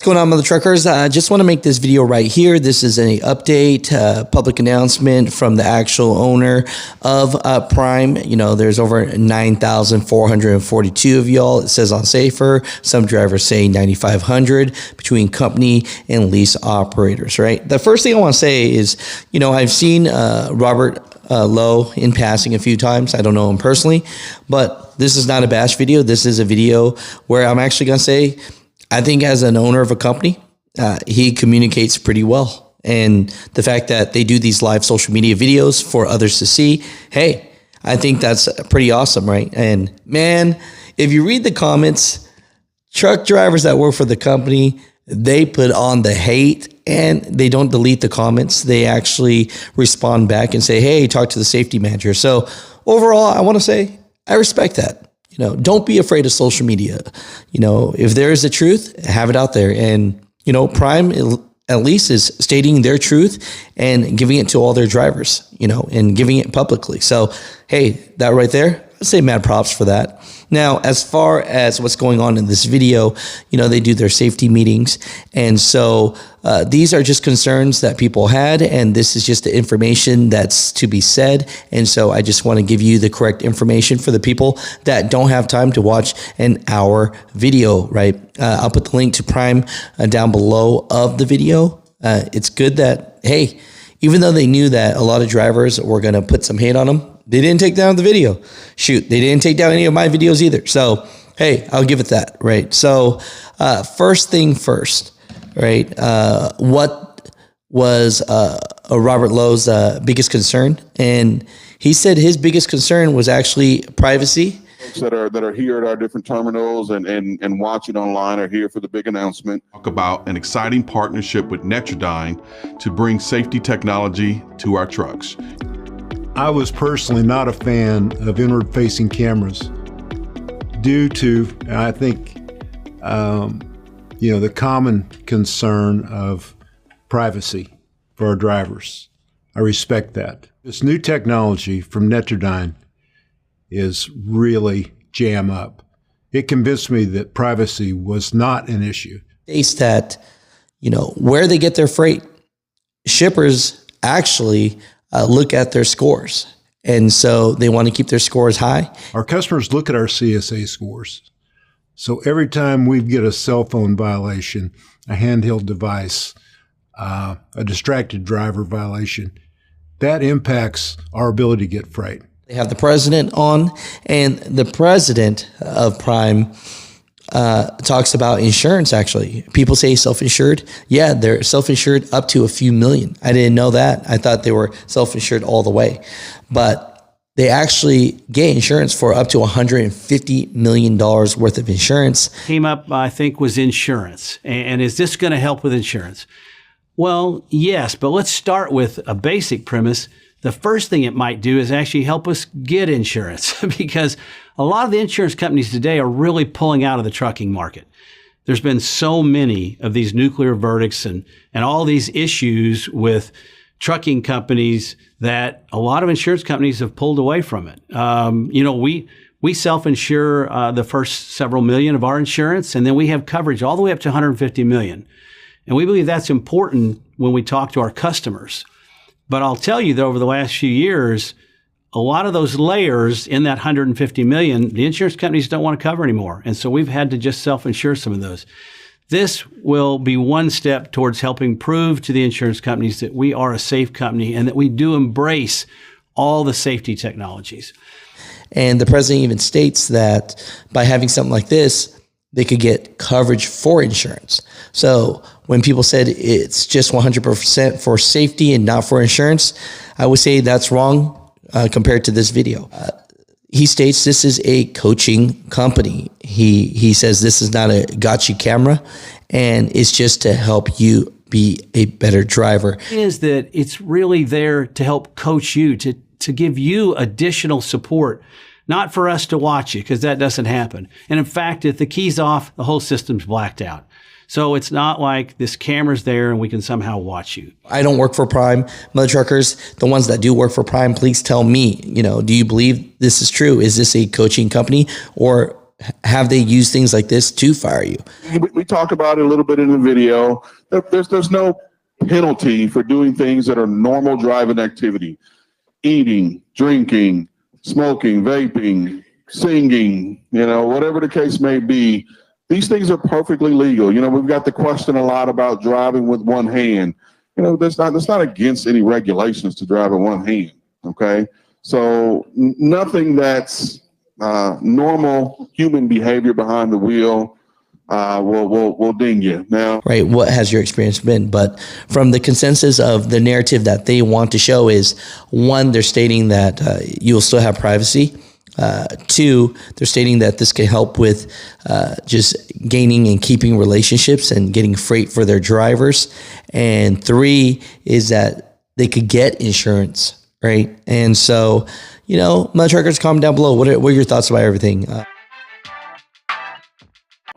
going on, Mutha Truckers? I just want to make this video right here. This is an update, public announcement from the actual owner of Prime. You know, there's over 9,442 of y'all. It says on Safer. Some drivers say 9,500 between company and lease operators, right? The first thing I want to say is, you know, I've seen Robert Lowe in passing a few times. I don't know him personally, but this is not a bash video. This is a video where I'm actually going to say, I think as an owner of a company, he communicates pretty well. And the fact that they do these live social media videos for others to see, hey, I think that's pretty awesome, right? And man, if you read the comments, truck drivers that work for the company, they put on the hate and they don't delete the comments. They actually respond back and say, hey, talk to the safety manager. So overall, I want to say I respect that. You know, don't be afraid of social media. You know, if there is a truth, have it out there. And, you know, Prime at least is stating their truth and giving it to all their drivers, you know, and giving it publicly. So, hey, that right there, I'd say mad props for that. Now, as far as what's going on in this video, you know, they do their safety meetings. And so these are just concerns that people had. And this is just the information that's to be said. And so I just want to give you the correct information for the people that don't have time to watch an hour video, right? I'll put the link to Prime down below of the video. It's good that, hey, even though they knew that a lot of drivers were going to put some hate on them, they didn't take down the video. Shoot, they didn't take down any of my videos either. So, hey, I'll give it that, right? So, first thing first, right? What was Robert Lowe's biggest concern? And he said his biggest concern was actually privacy. Folks that are here at our different terminals and watching online are here for the big announcement. Talk about an exciting partnership with Nite to bring safety technology to our trucks. I was personally not a fan of inward-facing cameras due to, I think, you know, the common concern of privacy for our drivers. I respect that. This new technology from Nite is really jam up. It convinced me that privacy was not an issue. States that, you know, where they get their freight, shippers actually look at their scores. And so they want to keep their scores high. Our customers look at our CSA scores. So every time we get a cell phone violation, a handheld device, a distracted driver violation, that impacts our ability to get freight. They have the president on, and the president of Prime talks about insurance, actually. People say self-insured. Yeah, they're self-insured up to a few million. I didn't know that. I thought they were self-insured all the way. But they actually get insurance for up to $150 million worth of insurance. Came up, I think, was insurance. And is this going to help with insurance? Well, yes, but let's start with a basic premise. The first thing it might do is actually help us get insurance because a lot of the insurance companies today are really pulling out of the trucking market. There's been so many of these nuclear verdicts and all these issues with trucking companies that a lot of insurance companies have pulled away from it. You know, we self-insure the first several million of our insurance, and then we have coverage all the way up to $150 million. And we believe that's important when we talk to our customers. But I'll tell you that over the last few years, a lot of those layers in that $150 million, the insurance companies don't want to cover anymore. And so we've had to just self-insure some of those. This will be one step towards helping prove to the insurance companies that we are a safe company and that we do embrace all the safety technologies. And the president even states that by having something like this, they could get coverage for insurance. So when people said it's just 100% for safety and not for insurance, I would say that's wrong compared to this video. He states this is a coaching company. He says this is not a gotcha camera, and it's just to help you be a better driver. Is that it's really there to help coach you, to give you additional support. Not for us to watch you, because that doesn't happen. And in fact, if the key's off, the whole system's blacked out. So it's not like this camera's there and we can somehow watch you. I don't work for Prime. Mutha Truckers, the ones that do work for Prime, please tell me, you know, do you believe this is true? Is this a coaching company, or have they used things like this to fire you? We talked about it a little bit in the video. There's no penalty for doing things that are normal driving activity. Eating, drinking, smoking, vaping, singing, whatever the case may be. These things are perfectly legal. We've got the question a lot about driving with one hand. That's not against any regulations to drive with one hand. Okay. So nothing that's normal human behavior behind the wheel will ding you. Now, right? What has your experience been? But from the consensus of the narrative that they want to show is, one, they're stating that you'll still have privacy. Two, they're stating that this can help with just gaining and keeping relationships and getting freight for their drivers. And three is that they could get insurance, right? And so, Mutha Truckers, comment down below. What are your thoughts about everything?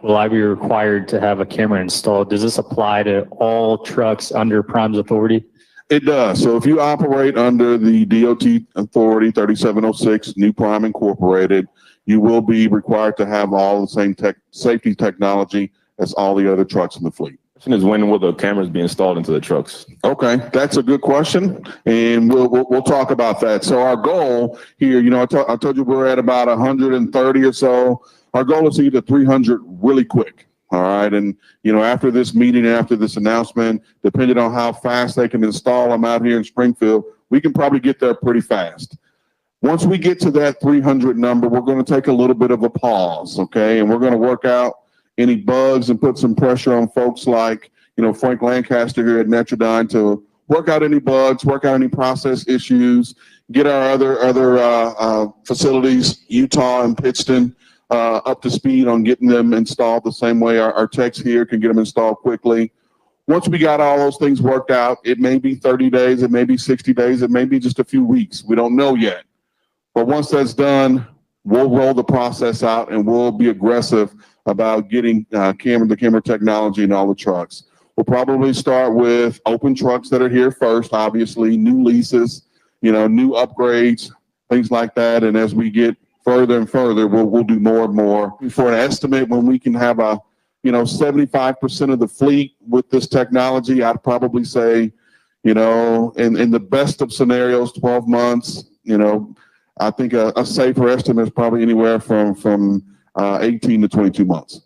Will I be required to have a camera installed? Does this apply to all trucks under Prime's authority? It does. So if you operate under the DOT Authority 3706, New Prime Incorporated, you will be required to have all the same safety technology as all the other trucks in the fleet. Question is, when will the cameras be installed into the trucks? Okay, that's a good question, and we'll talk about that. So our goal here, I told you we're at about 130 or so. Our goal is to get to 300 really quick. All right. And, after this meeting, after this announcement, depending on how fast they can install them out here in Springfield, we can probably get there pretty fast. Once we get to that 300 number, we're going to take a little bit of a pause. Okay. And we're going to work out any bugs and put some pressure on folks like, Frank Lancaster here at Netrodyne to work out any bugs, work out any process issues, get our other facilities, Utah and Pittston, up to speed on getting them installed the same way our techs here can get them installed quickly. Once we got all those things worked out, it may be 30 days, it may be 60 days, it may be just a few weeks. We don't know yet. But once that's done, we'll roll the process out and we'll be aggressive about getting the camera technology in all the trucks. We'll probably start with open trucks that are here first, obviously, new leases, new upgrades, things like that. And as we get further and further, we'll do more and more. For an estimate, when we can have 75% of the fleet with this technology, I'd probably say, in the best of scenarios, 12 months. I think a safer estimate is probably anywhere from 18 to 22 months.